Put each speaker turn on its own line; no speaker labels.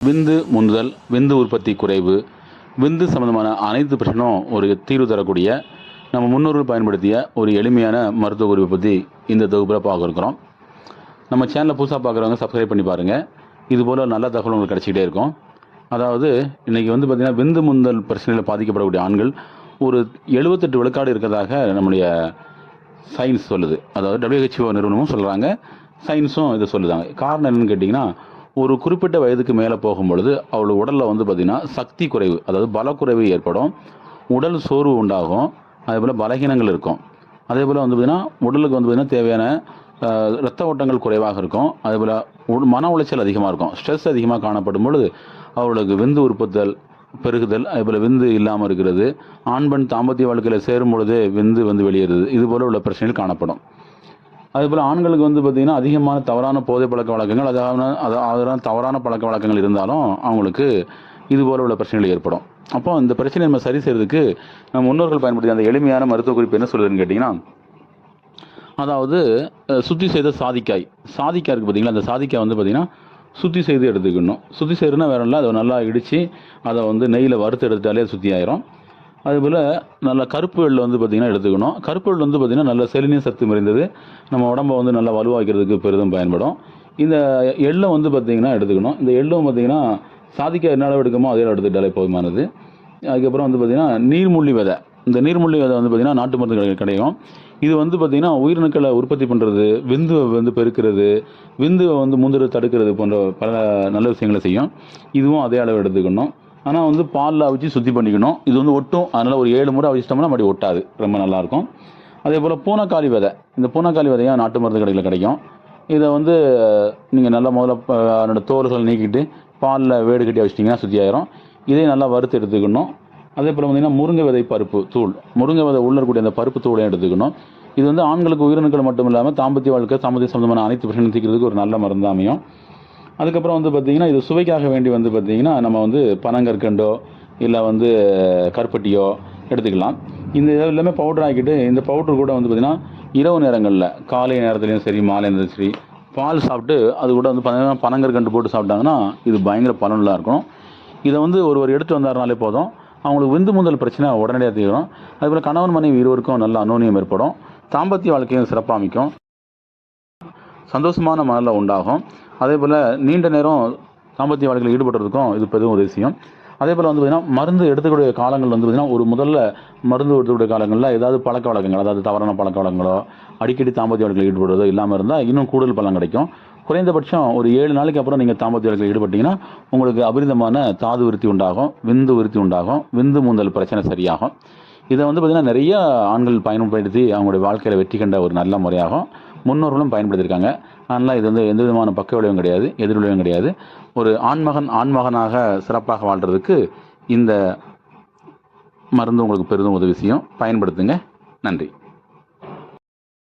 விந்து முந்துதல், விந்து உற்பத்தி குறைவு, விந்து சம்பந்தமான அனைத்து பிரச்சனையும் ஒரு தீர்வு தரக்கூடிய நம்ம முன்னோர்கள் பயன்படுத்திய ஒரு எளிமையான மருத்துவ குறிப்பை பற்றி இந்த தொகுப்பில் பார்க்க இருக்கிறோம். நம்ம சேனலை புதுசாக பார்க்குறவங்க சப்ஸ்கிரைப் பண்ணி பாருங்கள். இதுபோல் நல்ல தகவல் உங்களுக்கு கிடச்சிக்கிட்டே இருக்கும். அதாவது இன்றைக்கி பார்த்திங்கன்னா விந்து முந்தல் பிரச்சனையில் பாதிக்கப்படக்கூடிய ஆண்கள் ஒரு 78 விழுக்காடு இருக்கிறதாக நம்முடைய சயின்ஸ் சொல்லுது. அதாவது WHO நிறுவனமும் சொல்கிறாங்க, சயின்ஸும் இதை சொல்லுதாங்க. காரணம் என்னென்னு கேட்டிங்கன்னா, ஒரு குறிப்பிட்ட வயதுக்கு மேலே போகும்பொழுது அவளோட உடலில் பார்த்திங்கன்னா சக்தி குறைவு, அதாவது பலக்குறைவு ஏற்படும், உடல் சோர்வு உண்டாகும், அதே போல் பலகீனங்கள் இருக்கும். அதே போல் பார்த்திங்கன்னா உடலுக்கு பார்த்திங்கன்னா தேவையான இரத்த ஓட்டங்கள் குறைவாக இருக்கும். அதே போல் மன உளைச்சல் அதிகமாக இருக்கும், ஸ்ட்ரெஸ் அதிகமாக காணப்படும் பொழுது அவர்களுக்கு விந்து உற்பத்தல் பெருகுதல், அதேபோல் விந்து இல்லாமல் இருக்கிறது, ஆண் பெண் தாம்பத்திய வாழ்க்கையில் சேரும் பொழுதே விந்து வெளியேறுது, இது போல் உள்ள பிரச்சனைகள் காணப்படும். அதேபோல் ஆண்களுக்கு பார்த்திங்கன்னா அதிகமான தவறான போதை பழக்க வழக்கங்கள், அதாவது தவறான பழக்க வழக்கங்கள் இருந்தாலும் அவங்களுக்கு இது போல் உள்ள பிரச்சனைகள் ஏற்படும். அப்போ இந்த பிரச்சனையை நம்ம சரி செய்கிறதுக்கு நம்ம முன்னோர்கள் பயன்படுத்தி அந்த எளிமையான மருத்துவ குறிப்பு என்ன சொல்லுதுன்னு கேட்டிங்கன்னா, அதாவது சுத்தி செய்த சாதிக்காய் இருக்குது பார்த்திங்களா, அந்த சாதிக்காய் பார்த்திங்கன்னா சுத்தி செய்து எடுத்துக்கணும். சுத்தி செய்யறதுனா வேற இல்லை, அதை நல்லா இடித்து அதை நெய்யில் வறுத்து எடுத்துட்டாலே சுத்தி ஆயிரும். அதுபோல் நல்ல கருப்பு எள் பார்த்திங்கன்னா எடுத்துக்கணும். கருப்பு எள் பார்த்திங்கன்னா நல்ல செலினியம் சத்து நிறைந்தது, நம்ம உடம்பை நல்லா வலுவாக்கிறதுக்கு பெரிதும் பயன்படும். இந்த எள்ளை பார்த்திங்கன்னா எடுத்துக்கணும். இந்த எள்ளும் பார்த்திங்கன்னா சாதிக்காய் என்ன எடுக்குமோ அதே எடுத்துக்கிட்டாலே போதுமானது. அதுக்கப்புறம் பார்த்திங்கன்னா நீர்முள்ளி விதை, இந்த நீர்முள்ளி விதை பார்த்திங்கன்னா நாட்டு மருந்து கிடைக்கும். இது பார்த்திங்கன்னா உயிரணுக்களை உற்பத்தி பண்ணுறது, விந்துவை பெருக்கிறது, விந்துவை முந்திர தடுக்கிறது போன்ற பல நல்ல விஷயங்களை செய்யும். இதுவும் அதே அளவு எடுத்துக்கணும். ஆனால் பாலில் அவிச்சு சுத்தி பண்ணிக்கணும். இது ஒட்டும், அதனால் ஒரு 7 முறை அவிச்சிட்டோம்னா மறுபடி ஒட்டாது, ரொம்ப நல்லாயிருக்கும். அதே போல் பூனைக்காளி விதை, இந்த பூனைக்காளி விதையாக நாட்டு மருந்து கடையில் கிடைக்கும். இதை நீங்கள் நல்லா முதல்ல அதனோட தோல்கள் நீக்கிட்டு பாலில் வேடு கட்டி வச்சிட்டிங்கன்னா சுத்தி ஆயிரும். இதையும் நல்லா வறுத்து எடுத்துக்கணும். அதே போல் பார்த்திங்கன்னா முருங்கை விதை பருப்பு தூள், முருங்கை விதை உள்ள இருக்கக்கூடிய அந்த பருப்பு தூளையும் எடுத்துக்கணும். இது ஆண்களுக்கு உயிரணுக்கள் மட்டும் இல்லாமல் தாம்பத்திய வாழ்க்கை சம்பந்தமான அனைத்து பிரச்சனையும் தீர்க்கிறதுக்கு ஒரு நல்ல மருந்து அமையும். அதுக்கப்புறம் பார்த்திங்கன்னா இது சுவைக்காக வேண்டி பார்த்திங்கன்னா நம்ம பனங்கற்கண்டோ இல்லை கருப்பட்டியோ எடுத்துக்கலாம். இந்த எல்லாமே பவுடர் ஆக்கிட்டு இந்த பவுடர் கூட பார்த்திங்கன்னா இரவு நேரங்களில் காலை நேரத்துலையும் சரி மாலை நேரத்துலையும் சரி பால் சாப்பிட்டு அது கூட பார்த்திங்கன்னா பனங்கற்கண்டு போட்டு சாப்பிட்டாங்கன்னா இது பயங்கர பலனுள்ளதாக இருக்கும். இதை ஒருவர் எடுத்து வந்தாருனாலே போதும், அவங்களுக்கு விந்து முந்தல் பிரச்சனை உடனடியாக தீரும். அதுபோல் கணவன் மனைவி இருவருக்கும் நல்ல அன்னோன்யம் ஏற்படும், தாம்பத்திய வாழ்க்கையும் சிறப்பாக அமைக்கும், சந்தோஷமான மனநிலை உண்டாகும். அதே போல் நீண்ட நேரம் தாம்பத்திய வாழ்க்கையில் ஈடுபடுறதுக்கும் இது பெரும் உதவி செய்யும். அதே போல் பார்த்திங்கன்னா மருந்து எடுத்துக்கூடிய காலங்கள் பார்த்திங்கன்னா ஒரு முதல்ல மருந்து எடுத்துக்கூடிய காலங்களில் ஏதாவது பழக்க வழக்கங்கள், அதாவது தவறான பழக்க வழக்கங்களோ அடிக்கடி தாம்பத்திய வாழ்க்கையில் ஈடுபடுறதோ இல்லாமல் இருந்தால் இன்னும் கூடுதல் பலன் கிடைக்கும். குறைந்தபட்சம் ஒரு 7 நாளைக்கு அப்புறம் நீங்கள் தாம்பத்திய வாழ்க்கையில் ஈடுபட்டிங்கன்னா உங்களுக்கு அபரிதமான தாது விருத்தி உண்டாகும், விந்து விருத்தி உண்டாகும், விந்து முந்தல் பிரச்சனை சரியாகும். இதை பார்த்திங்கன்னா நிறைய ஆண்கள் பயன்படுத்தி அவங்களுடைய வாழ்க்கையில் வெற்றி கண்ட ஒரு நல்ல முறையாகும். முன்னோர்களும் பயன்படுத்தியிருக்காங்க. அதனால் இது எந்த விதமான பக்க விளைவும் கிடையாது, எதிர் விளைவும் கிடையாது. ஒரு ஆண்மகனாக சிறப்பாக வாழ்கிறதுக்கு இந்த மருந்து உங்களுக்கு பெரிதும் உதவி செய்யும். பயன்படுத்துங்க. நன்றி.